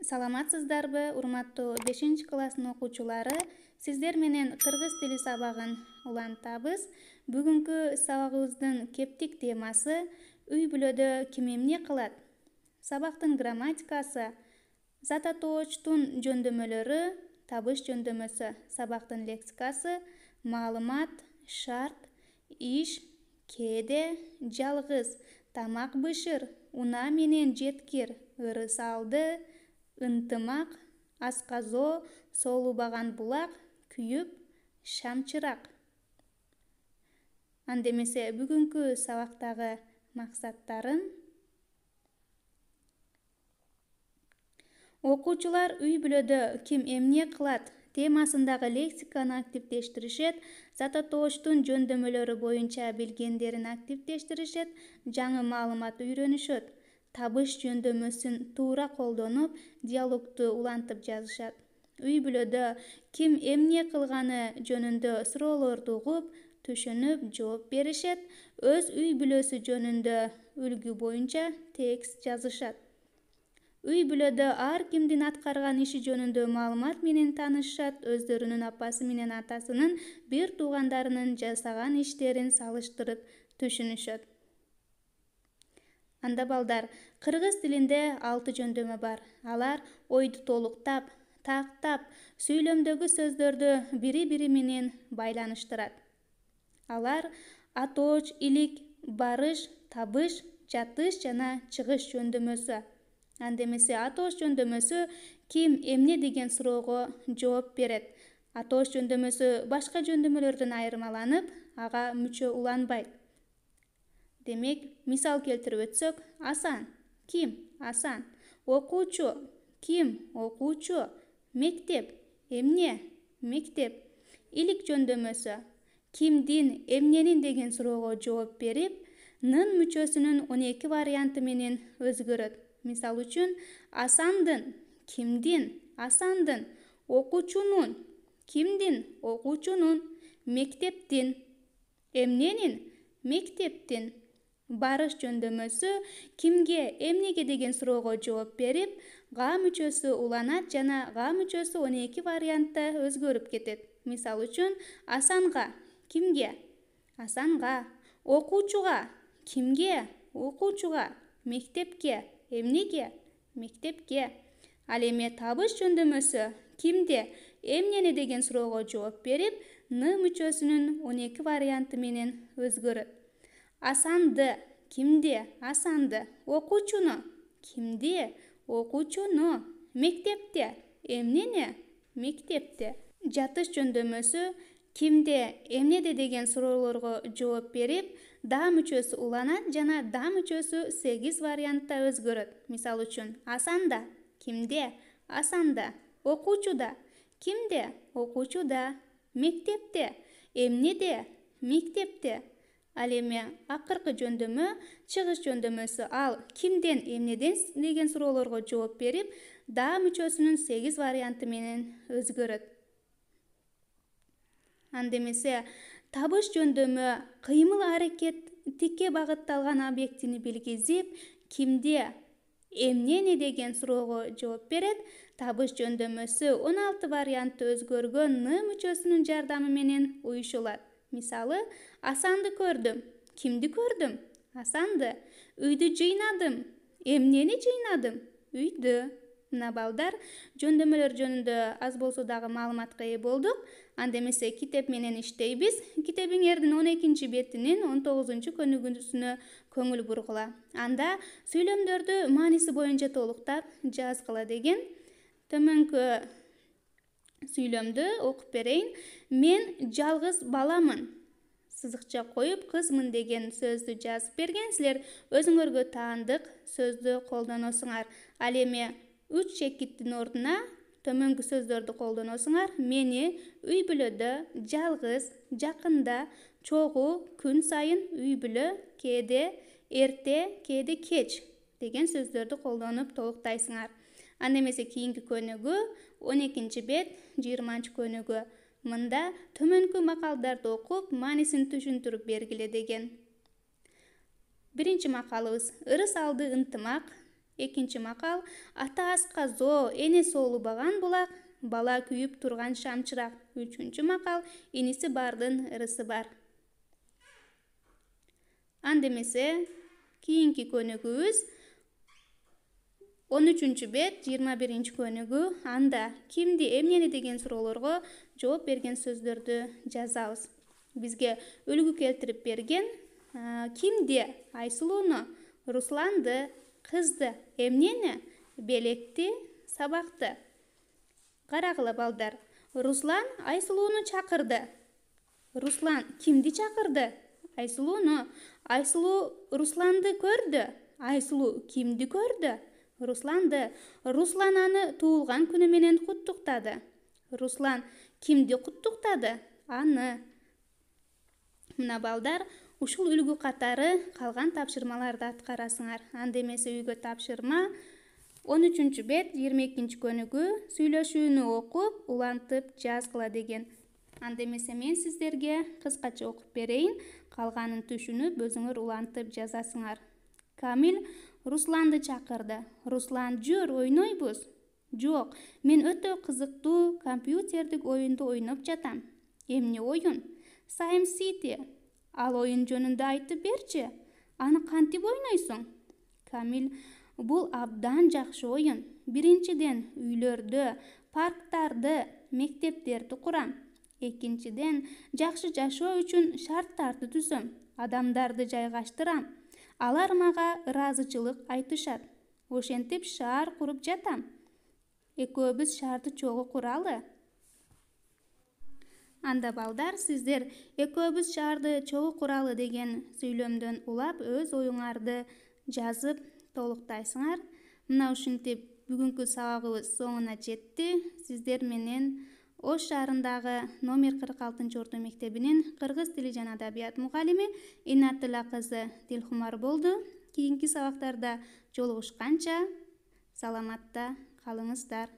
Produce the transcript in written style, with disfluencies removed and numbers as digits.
Саламатсыздарбы, урматтуу 5-класстын окуучулары? Сиздер менен кыргыз тили сабагын улантабыз. Бүгүнкү сабагыбыздын кептик темасы үй бүлөдө ким эмне кылат? Сабактын грамматикасы, зат атоочтун жөндөмөлөрү, табыш жөндөмөсү, сабактын лексикасы, маалымат, шарт, иш, кээде, жалгыз, тамак бышыр, унаа менен жеткир, ырыс алды, ынтымак, асказоо, соолубаган булак, күйүп, шамчырак. Андемесе бүгүнкү сабактагы максаттарын окуучулар үй бүлөдө ким эмне кылат темасындагы лексиканы активдештиришет, зат атоочтун жөндөмөлөрү боюнча билгендерин активдештиришет, жаңы маалымат үйрөнүшөт, табыш жөндөмөсүн туура колдонуп, диалогту улантып жазышат. Үй бүлөдө ким эмне кылганы жөнүндө суроолорду угуп, түшүнүп, жооп беришет, өз үй бүлөсү жөнүндө үлгү боюнча текст жазышат. Үй бүлөдө ар кимдин аткарган иши жөнүндө маалымат менен таанышышат, өздөрүнүн апасы менен атасынын, бир туугандарынын жасаган иштерин салыштырып түшүнүшөт. Анда балдар, кыргыз тилинде 6 жөндөмө бар. Алар ойду толуктап, тактап, сүйлөмдөгү сөздөрдү бири-бири менен байланыштырат. Алар атооч, илик, барыш, табыш, жатыш жана чыгыш жөндөмөсү. Андемесе атооч жөндөмөсү ким эмне деген суроого жооп берет. Атооч жөндөмөсү башка жөндөмөлөрдөн айырмаланып, ага мүчө уланбайт. Демек, мисал келтирип өтсөк, Асан ким? Асан. Окуучу ким? Окуучу. Мектеп эмне? Мектеп. Илик жөндөмөсү кимдин, эмненин деген суроого жооп берип, нын мүчөсүнүн 12 варианты менен өзгөрөт. Мисал үчүн, Асандын, кимдин, Асандын, окуучунун, кимдин, окуучунун, мектептин, эмненин, мектептин. Барыш жөндөмөсү кимге, эмнеге деген суроого жооп берип, га мүчөсү уланат жана га мүчөсү 12 вариантта өзгөрүп кетет. Мисал үчүн, Асанга, кимге, Асанга, окуучуга, кимге, окуучуга, мектепке, эмнеге, мектепке. Ал эми табыш жөндөмөсү кимде, эмнени деген суроого жооп берип, н мүчөсүнүн 12 варианты менен өзгөрөт. Асанды, кимде, Асанды, окуучуну, кимде, окуучуну, мектепте, эмнени, мектепте. Жатыш жөндөмөсү кимде, эмнеде деген суроолорго жооп берип, да мүчөсү уланат жана да мүчөсү 8 вариантта өзгөрөт. Мисал үчүн, Асанда, кимде, Асанда, окуучуда, кимде, окуучуда, мектепте, эмнеде, мектепте. Ал эми акыркы жөндөмө чыгыш жөндөмөсү, ал кимден, эмнеден деген суроолорго жооп берип, да мүчөсүнүн 8 варианты менен өзгөрөт. Андемесе табыш жөндөмө кыймыл аракет тикке багытталган объектини билгизип, кимде, эмнени деген суроого жооп берет. Табыш жөндөмөсү 16 вариантты өзгөргөн н мүчөсүнүн жардамы менен уюшулат. Мисалы, Асанды көрдүм. Кимди көрдүм? Асанды. Үйдү жыйнадым. Эмнени жыйнадым? Үйдү. Мына балдар, жөндөмөлөр жөнүндө аз болсо дагы маалыматка ээ болдук. Андемесе китеп менен иштейбиз. Китебиңердин 12 бетинин 19 көнүгүүсүнө көңүл бургула. Анда сүйлөмдөрдү мааниси боюнча толуктап жазгыла деген. Төмөнкү сүйлөмдү окуп берейин. Мен жалгыз баламын. Сызыкча коюп, кызмын деген сөздү жазып берген. Силер өзүңөргө таандык сөздү колдоносуңар. Ал эми 3 чекиттин ордуна төмөнкү сөздөрдү колдоносуңар. Мени үй бүлөдө, жалгыз, жакында, чогуу, күн сайын, үй бүлө, кээде, эрте, кээде кеч деген сөздөрдү колдонуп толуктайсыңар. Андемесе кийинки көнүгүү 12 бет 20 көнүгүү. Мында төмөнкү макалдарды окуп, маанисин түшүндүрүп бергиле деген. Биринчи макалыбыз ырыс алды ынтымак, Экинчи макал. Ата аска зоо, энеси оолубаган булак, бала күйүп турган шамчырак. Үчүнчү макал. Иниси бардын ырысы бар. Анда эмесе кийинки көнүгүүбүз 13 бет 21 көнүгүү. Анда кимди, эмнени деген суроолорго жооп берген сөздөрдү жазабыз. Бизге үлгү келтирип берген кимди, Айсулууну, Русланды, кызды, эмнени, белекти, сабакты. Карагыла балдар. Руслан Айсулууну чакырды. Руслан кимди чакырды? Айсулууну. Айсулуу Русланды көрдү. Айсулуу кимди көрдү? Русланды. Руслан аны туулган күнү менен куттуктады. Руслан кимди куттуктады? Аны. Мына балдар, ушул үлгү катары калган тапшырмаларды аткарасыңар. Анда эмесе үйгө тапшырма 13 бет 22 көнүгүү. Сүйлөшүүнү окуп, улантып жазгыла деген. Анда эмесе мен сиздерге кыскача окуп берейин. Калганын түшүнүп, өзүңөр улантып жазасыңар. Камил Русланды чакырды. Руслан, жүр, ойнойбуз. Жок, мен өтө кызыктуу компьютердик оюнду ойноп жатам. Эмне оюн? Сайм Сити. Ал оюн жөнүндө айтып берчи. Аны кантип ойнойсуң? Камил, бул абдан жакшы оюн. Биринчиден, үйлөрдө, парктарды, мектептерди курам. Экинчиден, жакшы жашоо үчүн шарттарды түзөм. Адамдарды жайгаштырам. Алар мага ыраазычылык айтышат. Ошентип шаар куруп жатам. Экөөбүз шаарды чогуу куралы. Анда балдар, сиздер экөөбүз шаарды чогуу куралы деген сүйлөмдөн улап, өз оюңарды жазып толуктайсыңар. Мына ушинтип бүгүнкү сабагыбыз соңуна жетти. Сиздер менен Ош шаарындагы номер 46 орто мектебинин кыргыз тили жана адабият мугалими Инаттыла кызы Дилхумар болду. Кийинки сабактарда жолугушканча саламатта калыңыздар.